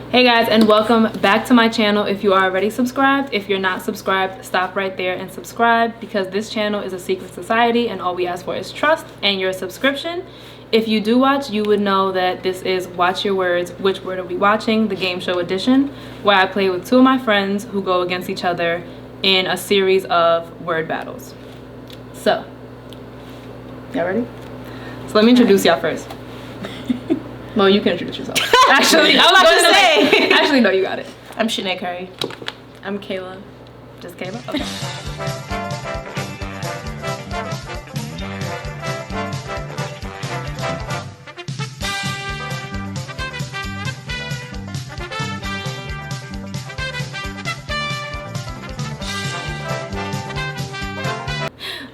Hey guys, and welcome back to my channel. If you are already subscribed, if you're not subscribed, stop right there and subscribe, because this channel is a secret society and all we ask for is trust and your subscription. If you do watch, you would know that this is Watch Your Words, Which Word Are We Watching? The game show edition, where I play with two of my friends who go against each other in a series of word battles. So, y'all ready? So let me introduce y'all first. Well, you can introduce yourself. Actually, I was going to say. Actually, no, you got it. I'm Shenae Curry. I'm Kayla. Just Kayla? Okay.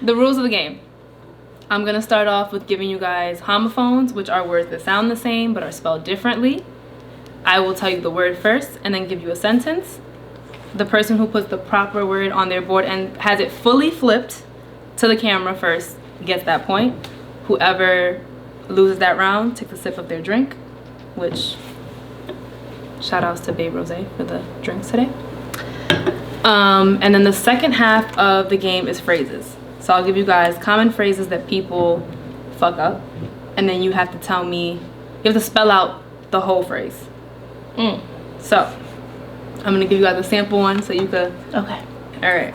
The rules of the game. I'm gonna start off with giving you guys homophones, which are words that sound the same but are spelled differently. I will tell you the word first and then give you a sentence. The person who puts the proper word on their board and has it fully flipped to the camera first gets that point. Whoever loses that round takes a sip of their drink, which shout outs to Babe Rose for the drinks today. And then the second half of the game is phrases. So I'll give you guys common phrases that people fuck up, and then you have to tell me, you have to spell out the whole phrase. So I'm gonna give you guys a sample one so you could. Okay. All right.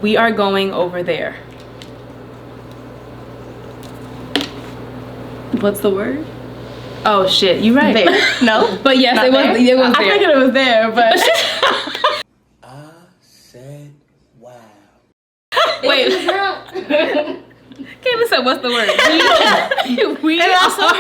We are going over there. What's the word? Oh shit, you right. There. No? But yes, Not it was. there? It was I there. figured it was there, but I said, wow. Wait. Kayla said, "What's the word?" We. and I saw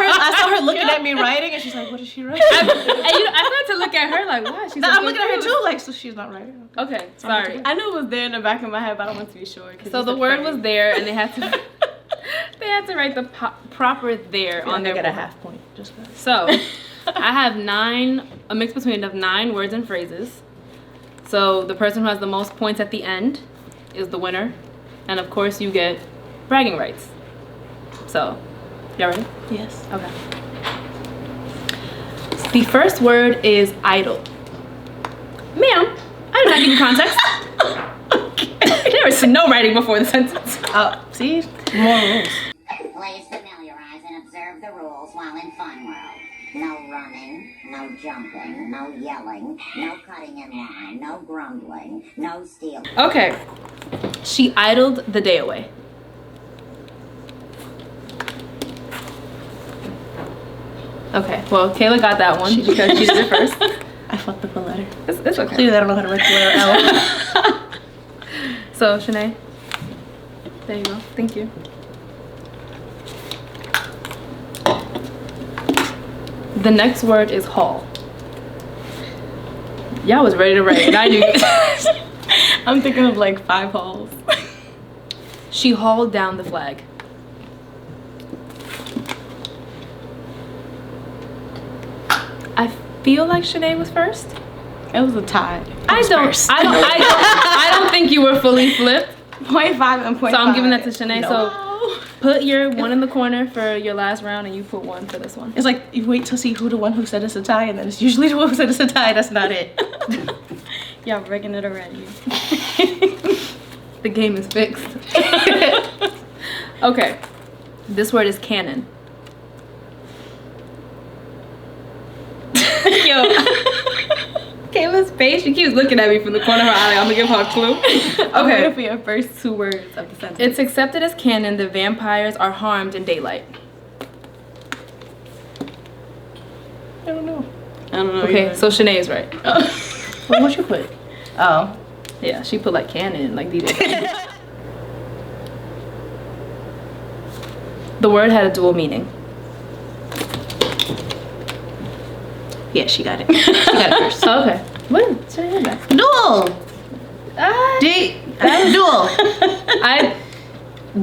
her looking at me writing, and she's like, "What is she writing?" And I started to look at her like, "Why?" She's. I'm looking at her too, like, so she's not writing. Okay, sorry. I knew it was there in the back of my head, but I wanted to be sure. So the word was there, and they had to. They had to write the proper there on their get a board. half point. Just for So, I have a mix between of 9 words and phrases. So the person who has the most points at the end is the winner, and of course you get bragging rights. So, y'all ready? Yes. Okay. The first word is idle. Ma'am, I did not give you context. There is no writing before the sentence. See? More rules. Please familiarize and observe the rules while in Fun World. No running, no jumping, no yelling, no cutting in line, no grumbling, no stealing. Okay. She idled the day away. Okay, well, Kayla got that one because she did it first. I fucked up a letter. It's okay. Clearly, I don't know how to write the letter L. So, Shenae, there you go. Thank you. The next word is haul. Y'all was ready to write it. I knew. I'm thinking of like 5 halls. She hauled down the flag. I feel like Shenae was first. It was a tie. I don't think you were fully flipped. 0.5 and 0.5. So I'm giving that to Shenae. No. So put your one in the corner for your last round, and you put 1 for this one. It's like you wait to see who the one who said it's a tie, and then it's usually the one who said it's a tie. That's not it. Y'all rigging it already. The game is fixed. Okay. This word is Canon. Yo. Kayla's face, she keeps looking at me from the corner of her eye like I'm gonna give her a clue. I'm waiting Okay. for your first 2 words of the sentence. It's accepted as canon that vampires are harmed in daylight. I don't know. I don't know. Okay, either. so Shenae is right. What you put? Oh. Yeah, she put like canon, like DJ. The word had a dual meaning. Yeah, she got it. She got it first. Oh, okay. What? Shenae did that. Dual.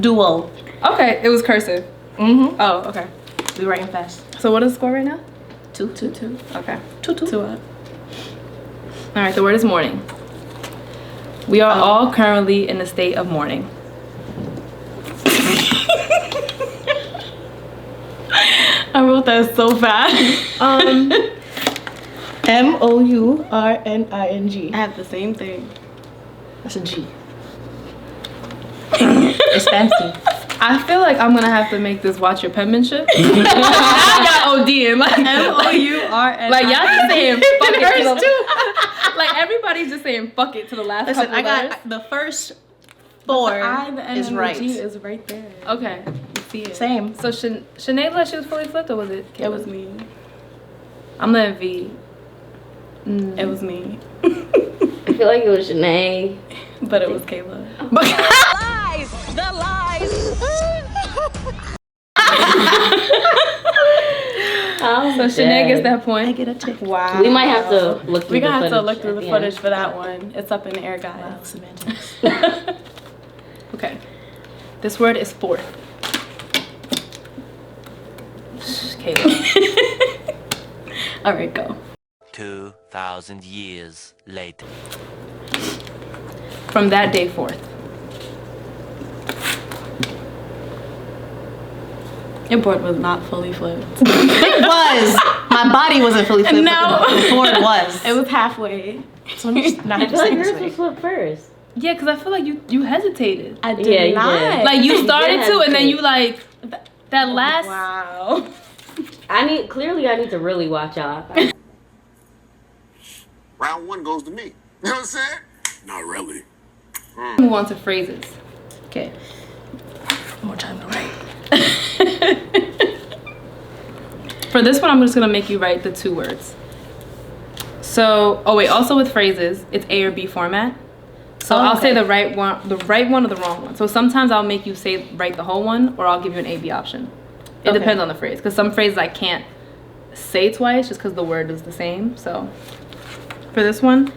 Dual. Dual. Okay, it was cursive. Mm-hmm. Oh, okay. We writing fast. So what is the score right now? 2. Okay. 2. 2 up. All right, the word is mourning. We are all currently in a state of mourning. I wrote that so fast. Mourning. I have the same thing. That's a G. It's fancy. I feel like I'm gonna have to make this watch your penmanship. I got ODing like MOURN. like y'all just saying fuck it to Hers the, too. like everybody's just saying fuck it to the last Listen, couple I got letters. the first 4 The I, the N, is and right. the G is right there. Okay, you see it. Same. So Shenae thought she was fully flipped, or was it? It was me. I'm letting V. It was me. I feel like it was Shenae. But it was Kayla. So Shenae gets that point. I get a tick. Wow. We might have to look through We're gonna have to footage look through at the the footage end. for that one. It's up in the air, Wow, guys. semantics. Okay. This word is fourth. Kayla. All right, go. 2,000 years later. From that day forth. Your board was not fully flipped. It was. My body wasn't fully flipped. No. But the board was. It was halfway. So I'm just not I feel like this yours was way. flipped first. Yeah, because I feel like you hesitated. I did Yeah, you not. did. Like you started did to, and then hesitate. you like that last. Wow. I need to really watch out. Round 1 goes to me. You know what I'm saying? Not really. Move on to phrases. Okay. More time to write. For this one, I'm just gonna make you write the 2 words. So, oh wait, also with phrases, it's A or B format. So Oh, I'll say okay. the right one or the wrong one. So sometimes I'll make you write the whole one, or I'll give you an A/B option. It Okay. depends on the phrase, because some phrases I can't say twice just because the word is the same. So for this one,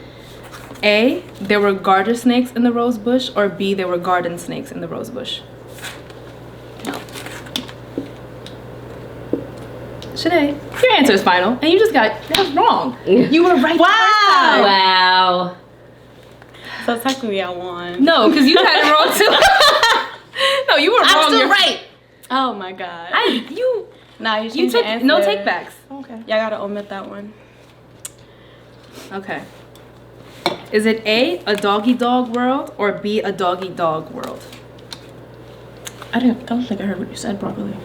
A, there were garter snakes in the rose bush, or B, there were garden snakes in the rose bush. Shenae, your answer is final, and you just got that wrong. You were right. Wow. Wow. So technically I won. No, because you had it wrong too. No, you were wrong. I'm still You're- right. Oh my god. You Nah, you you changed took your answer. no take backs. Okay. Y'all gotta omit that one. Okay. Is it A, a doggy dog world, or B, a doggy dog world? I don't think I heard what you said properly.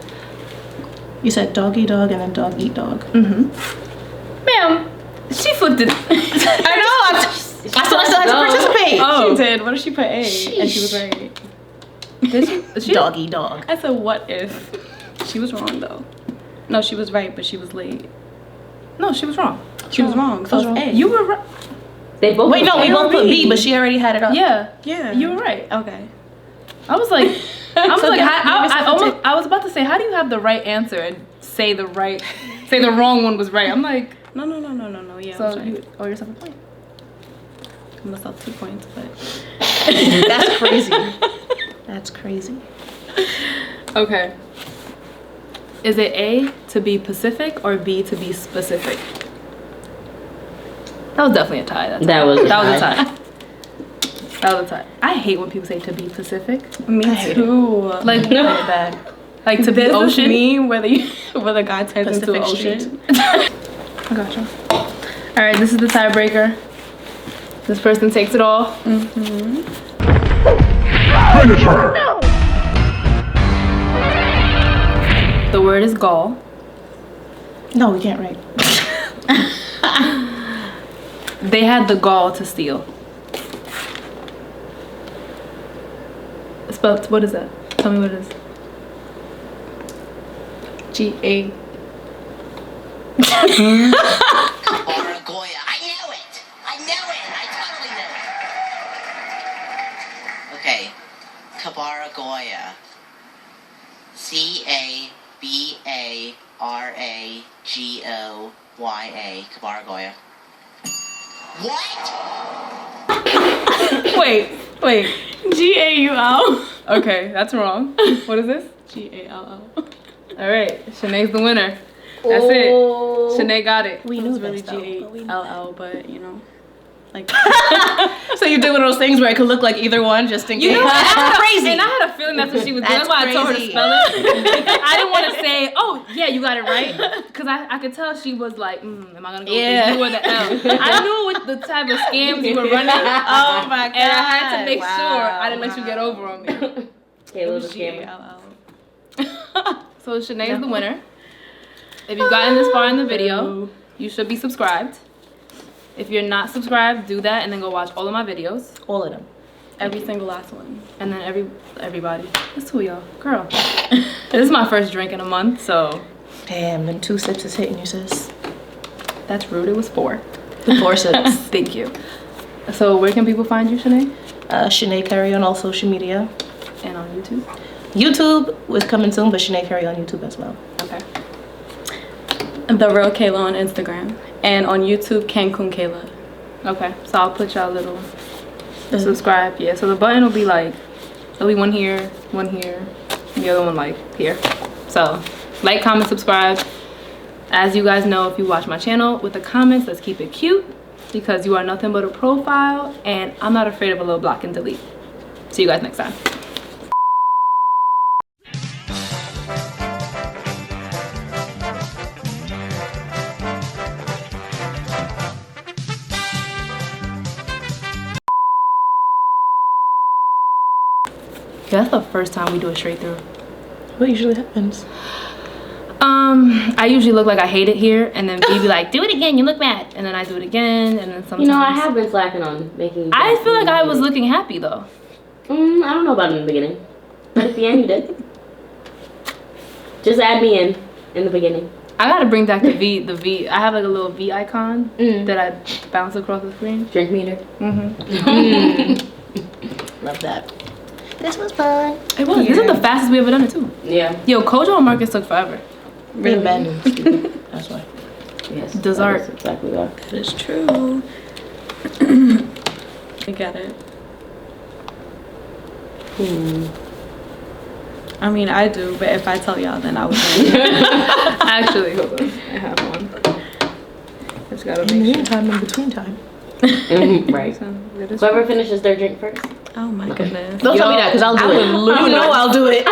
You said doggy dog and then dog eat dog. Ma'am, she flipped it. I know. I still have to participate. Oh. She did. What if she put A? And she was right. Did she? Doggy dog. I said, what if? She was wrong though. No, she was right, but she was late. No, she was wrong. She was wrong. So it's A. You were right. They both Wait, no, we A or both put B, B. but she already had it up. Yeah, Yeah. you were right. Okay. I was like, So give yourself a I was about to say, how do you have the right answer and say the wrong one was right? I'm like, No. Yeah, I so was right. you owe yourself a point. I must have 2 points, but That's crazy. That's crazy. Okay. Is it A, to be Pacific, or B, to be specific? That was definitely a tie. That was a That was a tie. tie. That was a tie. I hate when people say to be Pacific. me hate too. Like, Really bad. like to be Does this ocean. mean whether God turns into an Pacific ocean? I gotcha. All right, this is the tiebreaker. This person takes it all. The word is gall. No, we can't write. They had the gall to steal. Spelled, what is that? Tell me what it is. G-A. Baragoya. I knew it. I totally knew it. Okay. Kabaragoya. Cabaragoya. Kabaragoya. What? Wait. G-A-U-L. Okay, that's wrong. What is this? G-A-L-L. All right, Shenae's the winner. That's it. Shenae got it. We It knew was really this, though, but we knew G-A-L-L, but you know. like. So you did one of those things where it could look like either one, just in case. You know, That's crazy. And I had a feeling that's what she was doing. That's why I told her to crazy. spell it. I didn't want to say, oh, yeah, you got it right. Because I could tell she was like, am I going to go with the U or the L? I knew what the type of scams you were running. Oh my god. And I had to make sure I didn't let you get over on me. Kayla the scammer. So Shenae is the winner. If you've gotten this far in the video, you should be subscribed. If you're not subscribed, do that and then go watch all of my videos. All of them. Every single last one. And then everybody. It's who y'all. Girl. This is my first drink in a month, so. Damn, then 2 sips is hitting you, sis. That's rude. It was 4. The 4 sips. Thank you. So where can people find you, Shenae? Shenae Carey on all social media. And on YouTube? YouTube was coming soon, but Shenae Carey on YouTube as well. Okay. The Real Kayla on Instagram. And on YouTube, Cancun Kayla. Okay. So I'll put y'all little subscribe. Yeah. So the button will be like, there'll be one here, and the other one like here. So like, comment, subscribe. As you guys know, if you watch my channel with the comments, let's keep it cute because you are nothing but a profile and I'm not afraid of a little block and delete. See you guys next time. Yeah, that's the first time we do it straight through. What usually happens? I usually look like I hate it here, and then B be like, do it again, you look mad. And then I do it again, and then sometimes. You know, I have been slacking on making. I feel like I was looking happy though. I don't know about in the beginning, but at the end you did. Just add me in the beginning. I gotta bring back the V. I have like a little V icon that I bounce across the screen. Drink meter. Love that. This was fun. It was. This is the fastest we ever done it too. Yeah. Yo, Kojo and Marcus took forever. Really bad. That's why. Yes. Dessert. That's exactly that. That is true. I get it. I mean, I do, but if I tell y'all, then I would say. Actually, hold on. I have one. Just gotta In the make sure. meantime, in between time. Right. Whoever finishes their drink first. Oh my goodness. Don't tell me that because I'll do it. You know I'll do it.